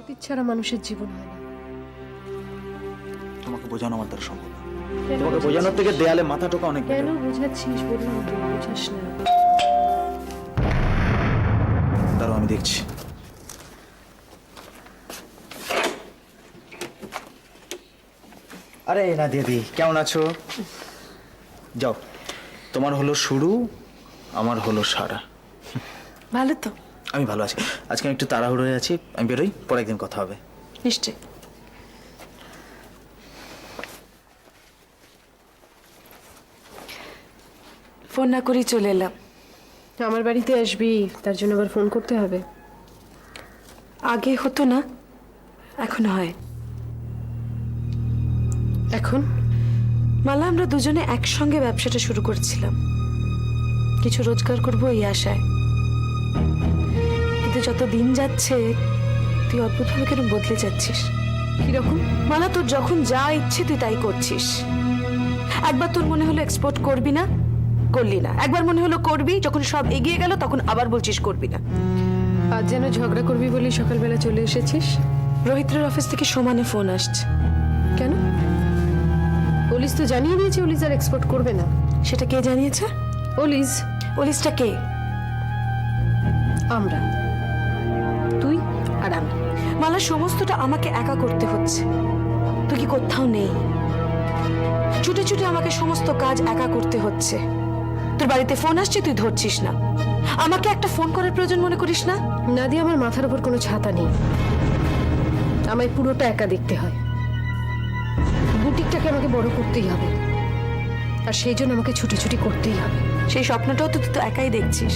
প্রতীক ছাড়া মানুষের জীবন হয় না। তোমাকে বোঝানো আমার দ্বারা সম্ভব না। তোমাকে বোঝানোর থেকে দেয়ালে মাথা টোকা অনেক better। কেন বোঝাচ্ছিস বললাম তো, বোঝাস না। দাঁড়াও, আমি দেখছি। আরে না দিদি, কেমন আছো? যাও, তোমার হলো শুরু, আমার হলো সারা। ভালো তো? আমি ভালো আছি। আজকে আমি একটু তাড়াহুড়ো হয়ে আছি, আমি বেরোই, পরে একদিন কথা হবে। নিশ্চয়। ফোন না করেই চলে এলাম। আমার বাড়িতে আসবি, তার জন্য আবার ফোন করতে হবে? আগে হতো না, এখন হয়। এখন মালা, আমরা দুজনে একসঙ্গে ব্যবসাটা শুরু করেছিলাম, কিছু রোজগার করবো এই আশায়। কিন্তু যত দিন যাচ্ছে তুই অদ্ভুতভাবে কেন বদলে যাচ্ছিস। কিরকম? মালা, তোর যখন যা ইচ্ছে তুই তাই করছিস। একবার তোর মনে হলো এক্সপোর্ট করবি না, করলি না। একবার মনে হলো করবি, যখন সব এগিয়ে গেল তখন আবার বলছিস করবি না। আজ যেন ঝগড়া করবি বলে সকালবেলা চলে এসেছিস। রোহিতের অফিস থেকে সমানে ফোন আসছে। কেন? পুলিশ তো জানিয়ে দিয়েছে ওলিজ আর এক্সপোর্ট করবে না। সেটা কে জানিয়েছে? ওলিজ? ওলিসটা কে? আমরা, তুই আর আমি। মালা, সমস্তটা আমাকে একা করতে হচ্ছে, তুই কি কোথাও নেই? ছুটে ছুটে আমাকে সমস্ত কাজ একা করতে হচ্ছে। তোর বাড়িতে ফোন আসছে, তুই ধরছিস না। আমাকে একটা ফোন করার প্রয়োজন মনে করিস না? নাদিয়া, আমার মাথার উপর কোনো ছাতা নেই, আমায় পুরোটা একা দেখতে হয়। বুটিকটাকে আমাকে বড় করতেই হবে, আর সেই জন্য আমাকে ছুটি করতেই হবে। সেই স্বপ্নটাও তো তুই তো একাই দেখছিস,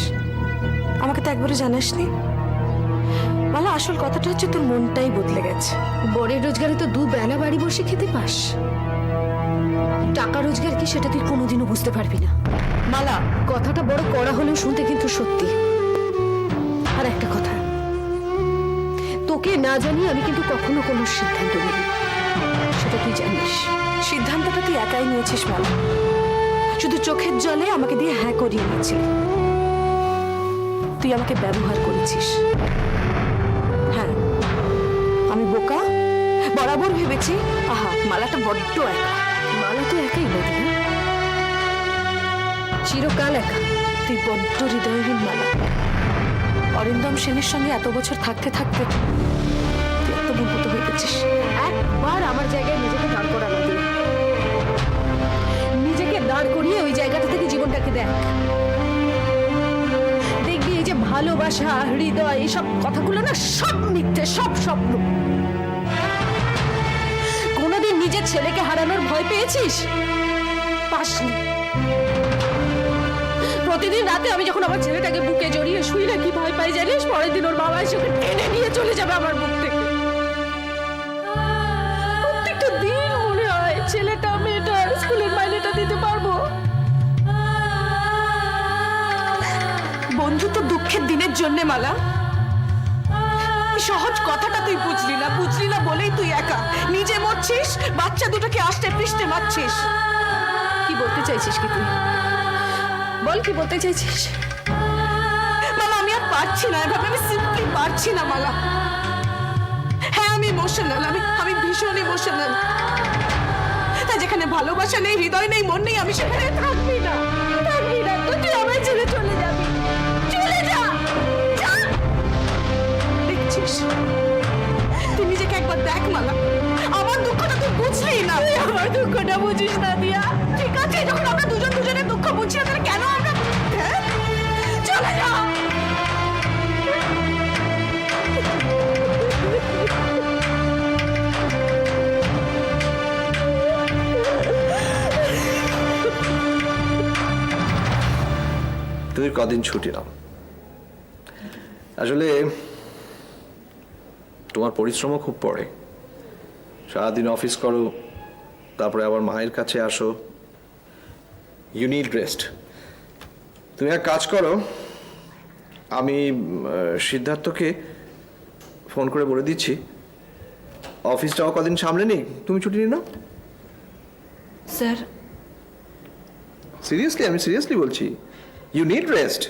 আমাকে তো একবারও জানাসনি। মালা, আসল কথাটা হচ্ছে তোর মনটাই বদলে গেছে। বরের রোজগারে তো দুবেলা বাড়ি বসে খেতে পাস, টাকা রোজগার কি সেটা তুই কোনোদিনও বুঝতে পারবি না। মালা, কথাটা বড় কড়া হলেও শুনতে কিন্তু সত্যি। আর একটা কথা, তোকে না জানিয়ে আমি কিন্তু কখনো কোনো সিদ্ধান্ত নিই, সেটা তুই জানিস। সিদ্ধান্তটা তুই একাই নিয়েছিস মালা, শুধু চোখের জলে আমাকে দিয়ে হ্যাঁ করিয়ে নিয়েছিলি। তুই আমাকে ব্যবহার করেছিস। হ্যাঁ, আমি বোকা, বরাবর ভেবেছি আহা মালাটা বড্ড একা। মালা তো একাই বলি, চিরকাল একা। তুই বড্ড হৃদয়হীন মালা। অরিন্দম সেনের সঙ্গে এত বছর থাকতে থাকতে তুই এত মূর্খত হয়ে গেছিস। একবার আমার জায়গায় নিজেকে দাঁড় করানো দিই, নিজেকে দাঁড় করিয়ে ওই জায়গাটা থেকে জীবনটাকে দেখ। দেখবি এই যে ভালোবাসা, হৃদয়, এইসব কথাগুলো না সব মিথ্যে, সব স্বপ্ন। কোনোদিন নিজের ছেলেকে হারানোর ভয় পেয়েছিস? পাসনি। প্রতিদিন রাতে আমি যখন আমার ছেলেটাকে বুকে জড়িয়ে শুই না, কি ভয় পাই জানিস? পরের দিন ওর বাবা এসে ওকে টেনে নিয়ে চলে যাবে আমার বুক থেকে। প্রত্যেকটা দিন মনে হয় ছেলেটা মেয়েটার স্কুলের মাইনেটা দিতে পারবো। বন্ধু তো দুঃখের দিনের জন্য মালা। সহজ কথাটা তুই বুঝলি না বলেই তুই একা নিজে মরছিস, বাচ্চা দুটোকে আষ্টে পৃষ্ঠে মারছিস। কি বলতে চাইছিস কি তুই? বল, কি বলতে চাইছিস? মালা, আমি আর পারছি না এভাবে, আমি সিম্পলি পারছি না মালা। হ্যাঁ, আমি ইমোশনাল, আমি ভীষণ ইমোশনাল। তা যেখানে ভালোবাসা নেই, হৃদয় নেই, মন নেই, আমি সেখানে থাকবি না। তো তুই আমায় ছেড়ে চলে যাবি। চলে যা, যা। দেখছিস, তুই নিজেকে একবার দেখ মালা, আমার দুঃখটা তুই বুঝলি না। তুই আমার দুঃখটা বুঝিস না দিয়া। ঠিক আছে, যখন আমরা দুজনের দুঃখ বুঝছি না, তাহলে কেন আমরা চলে যা। তুই কদিন ছুটি নাও। আসলে তোমার পরিশ্রমও খুব পড়ে, সারাদিন অফিস করো, তারপরে আবার মায়ের কাছে আসো। You need rest. তুমি এক কাজ করো, আমি সিদ্ধার্থকে ফোন করে বলে দিচ্ছি, অফিসটাও কদিন সামলে নেই, তুমি ছুটি নিয়ে নাও। স্যার, সিরিয়াসলি, আমি সিরিয়াসলি বলছি, you need rest.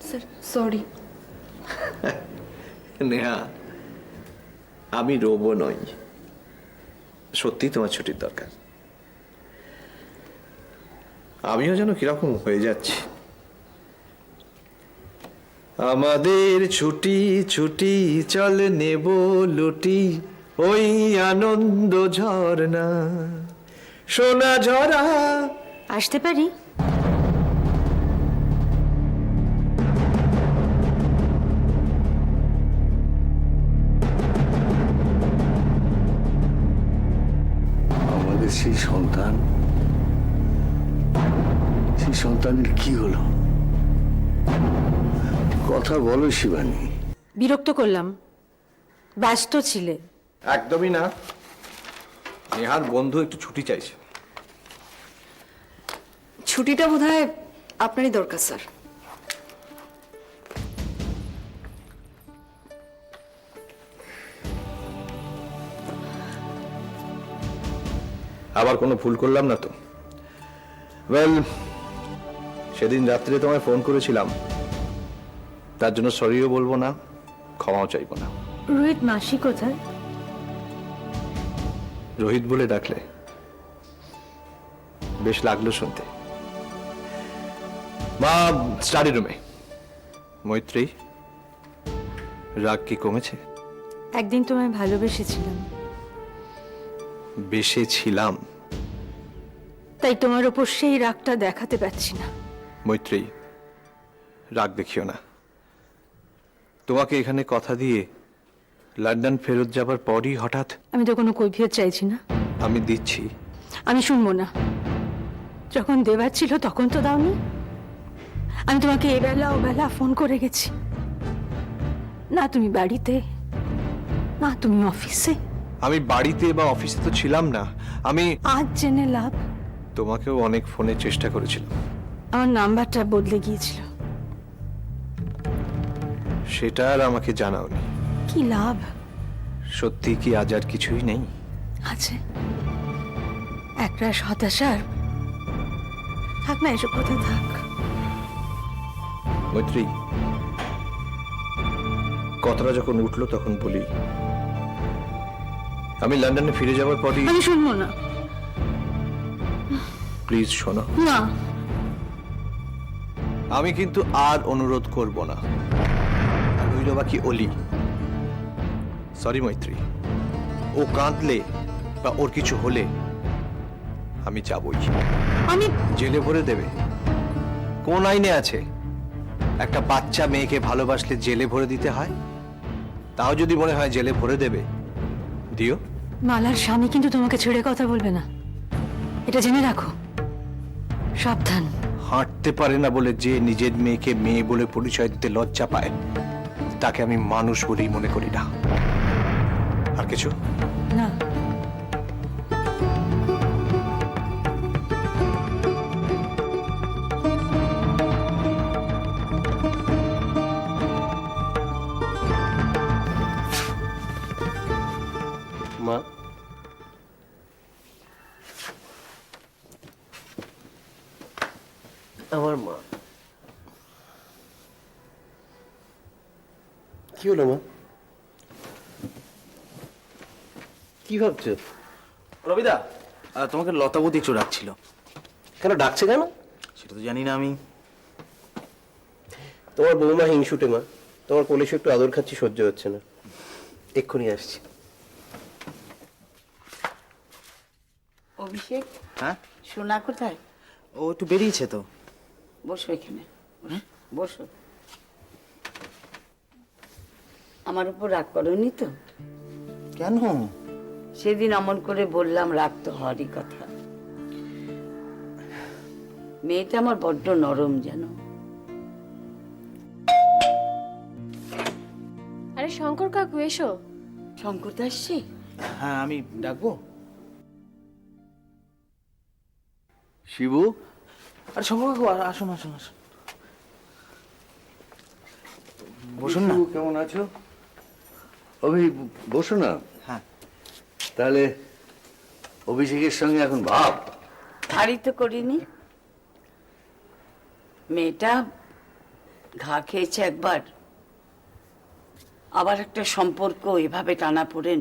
Sir sorry. Neha, আমি রোবো নই। সত্যি তোমার ছুটির দরকার। আমিও যেন কিরকম হয়ে যাচ্ছি। আমাদের ছুটি ছুটি চল নেব লুটি, ওই আনন্দ ঝরনা সোনা ঝরা। আসতে পারি? আমাদের সেই সন্তানের কি হলো? কথা বলো শিবানী। বিরক্ত করলাম, ব্যস্ত ছিলে। একদমই না, নেহার বন্ধু একটু ছুটি চাইছে। ছুটিটা বোধহয় আপনারই দরকার স্যার। আবার কোনো ভুল করলাম না তো? ওয়েল, সেদিন রাত্রে তোমায় ফোন করেছিলাম, তার জন্য সরিও বলবো না, ক্ষমাও চাইবো না। রোহিত মাসি কোথায়? রোহিত বলে ডাকলে বেশ লাগলো শুনতে। মা স্টাডি রুমে। মৈত্রী, রাগ কি কমেছে? একদিন তোমায় ভালোবেসেছিলাম, বেসেছিলাম। তাই তোমার ওপর সেই রাগটা দেখাতে পারছি না। মৈত্রী, রাগ দেখিও না। তোমাকে এখানে কথা দিয়ে লন্ডন ফেরত যাবার পরই হঠাৎ আমি তো কোনো কৈফিয়ত চাইছি না। আমি দিচ্ছি। আমি শুনবো না। যখন দেবার ছিল তখন তো দাওনি। আমি তোমাকে এবেলা ওবেলা ফোন করে গেছি, না তুমি বাড়িতে, না তুমি অফিসে। আমি বাড়িতে বা অফিসে তো ছিলাম না। আমি আজ জেনে লাভ, তোমাকেও অনেক ফোনে চেষ্টা করেছিলাম। আমার নাম্বারটা বদলে গিয়েছিল। সেটা আর আমাকে জানাওনি। কি লাভ? সত্যি কি আজ আর কিছুই নেই? আছে একরাশ হতাশার। থাক না, এসব কথা থাক। মৈত্রী, কথাটা যখন উঠলো তখন বলি, আমি লন্ডনে ফিরে যাওয়ার পরই। আমি শুনবো না। প্লিজ শোনো। না, আমি কিন্তু আর অনুরোধ করব না। রইল বাকি অলি। সরি মৈত্রী, ও কাঁদলে বা ওর কিছু হলে আমি যাবই। আমি জেলে ভরে দেবে? কোন আইনে আছে একটা বাচ্চা মেয়েকে ভালোবাসলে জেলে ভরে দিতে হয়? তাও যদি মনে হয় জেলে ভরে দেবে, দিও। মালার স্বামী কিন্তু তোমাকে ছেড়ে কথা বলবে না, এটা জেনে রাখো। সাবধান। হাঁটতে পারে না বলে যে নিজের মেয়েকে মেয়ে বলে পরিচয় দিতে লজ্জা পায়, তাকে আমি মানুষ বলেই মনে করি না। আর কিছু না, মা, আমার মা। কি হলো মা? কি ভাবছো? রবিদা, তোমাকে লতাবতী একটু ডাকছিল। কেন ডাকছে কেন? সেটা তো জানি না আমি। তোমার বৌমা হিংসুটে মা, তোমার কলেশে একটু আদর খাচ্ছি, সহ্য হচ্ছে না। এক্ষুনি আসছি। অভিষেক, হ্যাঁ, সোনা কোথায়? ও একটু বেরিয়েছে তো। বসো এখানে, বসো। আমার উপর রাগ করনি তো? কেন? সেদিন অমন করে বললাম, রাগ তো হওয়ারই কথা। মেয়েটা আমার বড্ড নরম যেন। আরে শঙ্কর কাকু এসো। শঙ্কর আসছে? হ্যাঁ, আমি ডাকবো। শিবু, আরে শঙ্কর কাকু, আসুন আসুন আসুন, বসুন না। শিবু, কেমন আছো? অভি, বসো না। হ্যাঁ। তাহলে অভিষেকের সঙ্গে এখন ভাব? ভারী তো করিনি। মেয়েটা ঘা খেয়েছে একবার, আবার একটা সম্পর্ক এভাবে টানা পড়েন?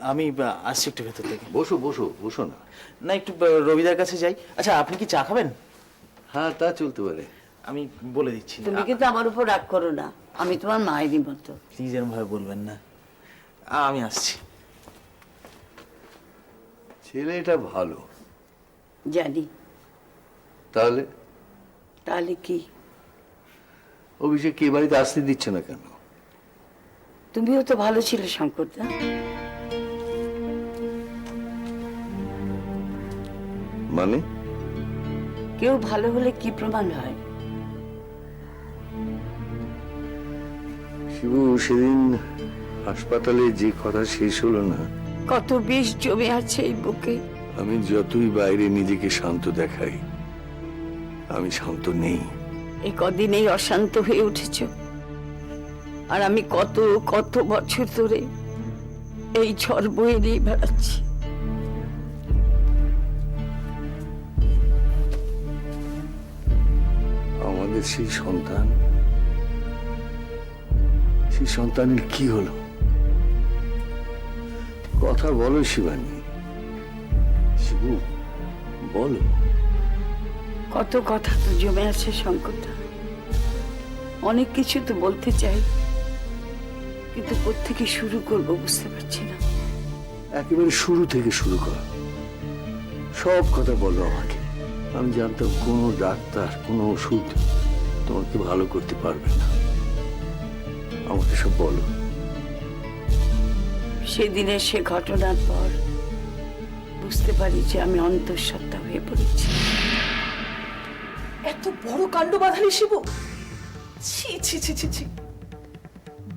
আমি আসছি একটু ভেতর থেকে। বসো বসো বসো না। না একটু রবিদার কাছে যাই। আচ্ছা আপনি কি চা খাবেন? হ্যাঁ তা চলতে পারে। আমি বলে দিচ্ছি। তুমি কিন্তু আমার উপর রাগ করো না, আমি তোমার মায়েরই মতো। প্লিজ এরকম ভাবে বলবেন না। আমি আসছি। ছেলেটা ভালো। জানি। তাহলে তাহলে কি? অভিষেক এ বাড়িতে আসতে দিচ্ছে না কেন? তুমিও তো ভালো ছিলে শঙ্করদা। মানে? কেউ ভালো হলে কি প্রমাণ হয়? শিবু সেদিন হাসপাতালে যে কথা শেষ হলো না, কত বিষ জমে আছে এই বুকে। আমি যতই বাইরে নিজেকে শান্ত দেখাই, আমি শান্ত নেই। এই কদিনেই অশান্ত হয়ে উঠেছ, আর আমি কত কত বছর ধরে এই ঝড় বয়ে নিয়ে বেড়াচ্ছি। আমাদের সেই সন্তানের কি হলো? কথা বলো শিবানী। শিবু বলো। কত কথা তো জমে আছে শঙ্করদা, অনেক কিছু তো বলতে চাই, কিন্তু কোত্থেকে শুরু করব বুঝতে পারছি না। একেবারে শুরু থেকে শুরু করো, সব কথা বলো আমাকে। আমি জানতাম কোনো ডাক্তার কোনো ওষুধ তোমাকে ভালো করতে পারবে না। আমাকে সব বলো। সেদিনের সে ঘটনার পর বুঝতে পারি যে আমি অন্তঃসত্ত্বা হয়ে পড়েছি। এত বড় কাণ্ড বাঁধালি শিবু! ছি ছি ছি ছি ছি!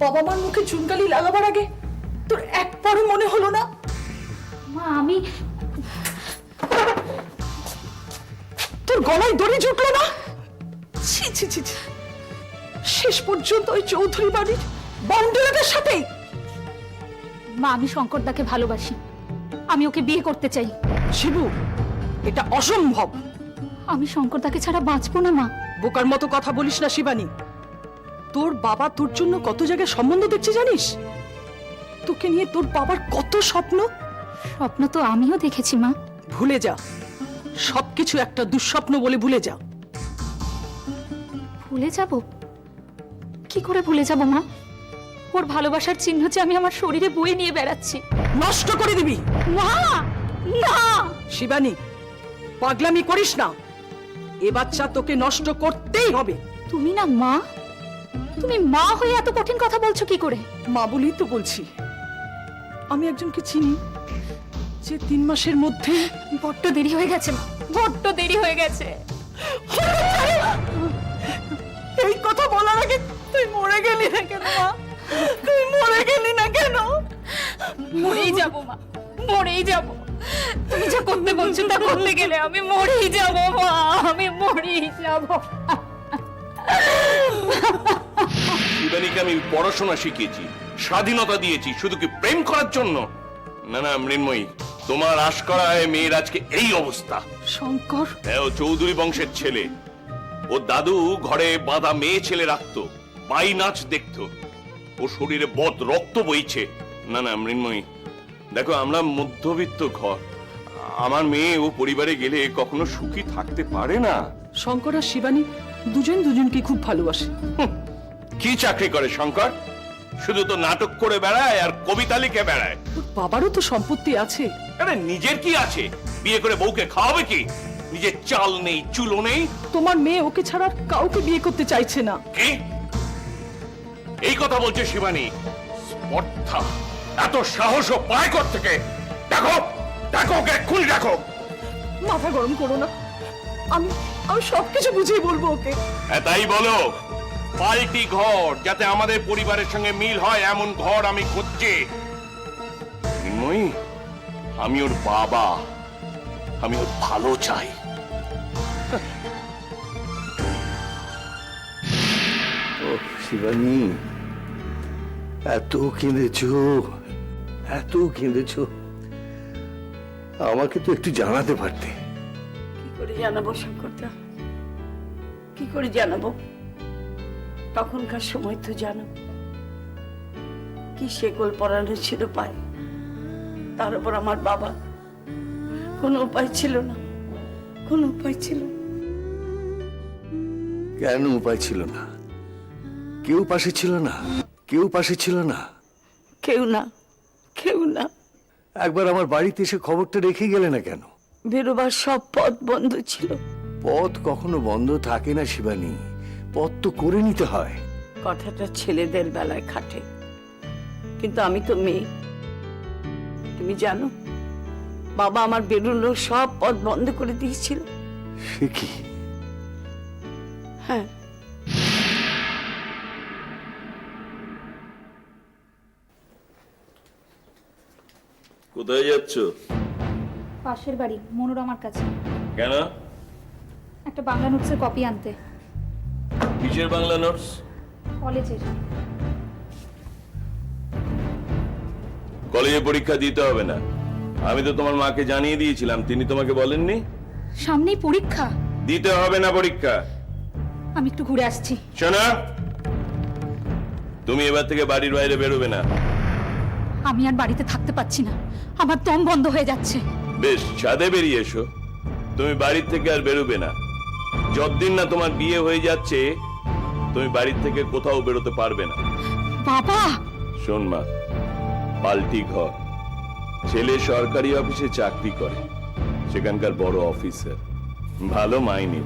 বাবা মার মুখে চুনকালি লাগাবার আগে তোর একবারও মনে হলো না? মা আমি তোর গলায় দড়ি জুটলো না? ছি ছি ছি ছি! শেষ পর্যন্ত ওই চৌধুরী বাড়ির বাউন্ডারিদের সাথেই। মা আমি শঙ্করদাকে ভালোবাসি, আমি ওকে বিয়ে করতে চাই। শিবু, এটা অসম্ভব। আমি শঙ্করদাকে ছাড়া বাঁচবো না মা। বোকার মতো কথা বলিস না শিবানী। তোর বাবা তোর জন্য কত জায়গায় সম্বন্ধ দেখছে জানিস? তোকে নিয়ে তোর বাবার কত স্বপ্ন। স্বপ্ন তো আমিও দেখেছি মা। ভুলে যা, সবকিছু একটা দুঃস্বপ্ন বলে ভুলে যা। ভুলে যাব? কি করে ভুলে যাব মা? ওর ভালোবাসার চিহ্ন যে আমি আমার শরীরে বয়ে নিয়ে বেড়াচ্ছি। নষ্ট করে দিবি? না না শিবানী, পাগলামি করিস না। এ বাচ্চা তোকে নষ্ট করতেই হবে। তুমি না মা, তুমি মা হয়ে এত কঠিন কথা বলছো কি করে? মা বলি তো বলছি। আমি একজনকে চিনি যে 3 মাসের মধ্যে। বড্ড দেরি হয়ে গেছে মা, বড্ড দেরি হয়ে গেছে। এই কথা বলার আগে তুই মরে গেলি না কেন মা? তুই মরে গেলি না কেন? মরেই যাব মা, মরেই যাব। তুমি যা করতে বলছো তা করতে গেলে আমি মরেই যাব মা, আমি মরেই যাব। শিবানীকে আমি পড়াশোনা শিখিয়েছি, স্বাধীনতা দিয়েছি, শুধু কি প্রেম করার জন্য? না না মৃন্ময়ী, তোমার আশকরায় মেয়ের আজকে এই অবস্থা। শঙ্কর হ্যাঁ, ও চৌধুরী বংশের ছেলে। ও দাদু ঘরে বাঁধা মেয়ে ছেলে রাখতো, বাই নাচ দেখতো। ও শরীরে বদ রক্ত বইছে। না না মৃন্ময়ী, দেখো আমরা মধ্যবিত্ত ঘর, আমার মেয়ে ও পরিবারে গেলে কখনো সুখী থাকতে পারে না। শঙ্কর আর শিবানী দুজনকে খুব ভালোবাসে। কি চাকরি করে শঙ্কর? শুধু তো নাটক করে বেড়ায় আর কবিতা লিখে বেড়ায়। ওর বাবারও তো সম্পত্তি আছে। আরে নিজের কি আছে? বিয়ে করে বউকে খাওয়াবে কি? নিজের চাল নেই, চুলো নেই। তোমার মেয়ে ওকে ছাড়া আর কাউকে বিয়ে করতে চাইছে না। কি এই কথা বলছে শিবানী? স্পর্ধা! এত সাহসও পায় কোত্থেকে? দেখো দেখো, ওকে এক্ষুনি দেখো। মাথা গরম করো না, আমি সবকিছু বুঝিয়ে বলবো ওকে। হ্যাঁ তাই বলো। পাল্টি ঘর, যাতে আমাদের পরিবারের সঙ্গে মিল হয় এমন ঘর আমি খুঁজছি। মৃন্ময়ী, আমি ওর বাবা, আমি ওর ভালো চাই। ও শিবানী, এত কেঁদেছো, এত কেঁদেছো, আমাকে তো একটু জানাতে পারতে। কি করে জানাবো শঙ্করদা, কি করে জানাবো? তখনকার সময় তো জানো কি শেকল পরানো ছিল পায়ে, তার উপর আমার বাবা, কোনো উপায় ছিল না, কোনো উপায় ছিল না। কেন উপায় ছিল না? কেউ পাশে ছিল না? কেউ পাশে ছিল না? কেউ না, কেউ না। একবার আমার বাড়িতে এসে খবরটা রেখে গেলে না কেন? বেরোবার সব পথ বন্ধ ছিল। পথ কখনো বন্ধ থাকে না শিবানী, পথ তো করে নিতে হয়। কথাটা ছেলেদের বেলায় খাটে, কিন্তু আমি তো মেয়ে। তুমি জানো বাবা আমার বেরোনোর সব পথ বন্ধ করে দিয়েছিল। সে কি? হ্যাঁ, কোথায় যাচ্ছ? পাশের বাড়ি মনোরমার কাছে কেন? একটা বাংলা নোটসের কপি আনতে। কিসের বাংলা নোটস? কলেজের। কলেজে পরীক্ষা দিতে হবে না, আমি তো তোমার মাকে জানিয়ে দিয়েছিলাম। তিনি তোমাকে বলেননি? সামনেই পরীক্ষা। দিতে হবে না পরীক্ষা। আমি একটু ঘুরে আসছি। শোনা, তুমি এবার থেকে বাড়ির বাইরে বেরোবে না। আমি আর বাড়িতে থাকতে পারছি না, আমার দম বন্ধ হয়ে যাচ্ছে। বেশ, ছাদে বেরিয়ে এসো। তুমি বাড়ির থেকে আর বেরোবে না। যতদিন না তোমার বিয়ে হয়ে যাচ্ছে তুমি বাড়ির থেকে কোথাও বেরোতে পারবে না। বাবা! শোন মা, পাল্টি ঘর, ছেলে সরকারি অফিসে চাকরি করে, সেখানকার বড় অফিসার, ভালো মাইনে।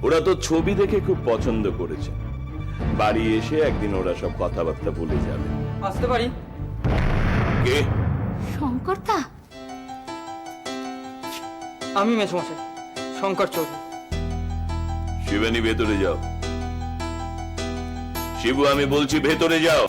ওরা তো ছবি দেখে খুব পছন্দ করেছে। বাড়ি এসে একদিন ওরা সব কথাবার্তা ভুলে যাবে। আসতে পারি? কে? শঙ্করদা? আমি মেসমশাই, শঙ্কর চৌধুরী। শিবানী, ভেতরে যাও। শিবু, আমি বলছি ভেতরে যাও।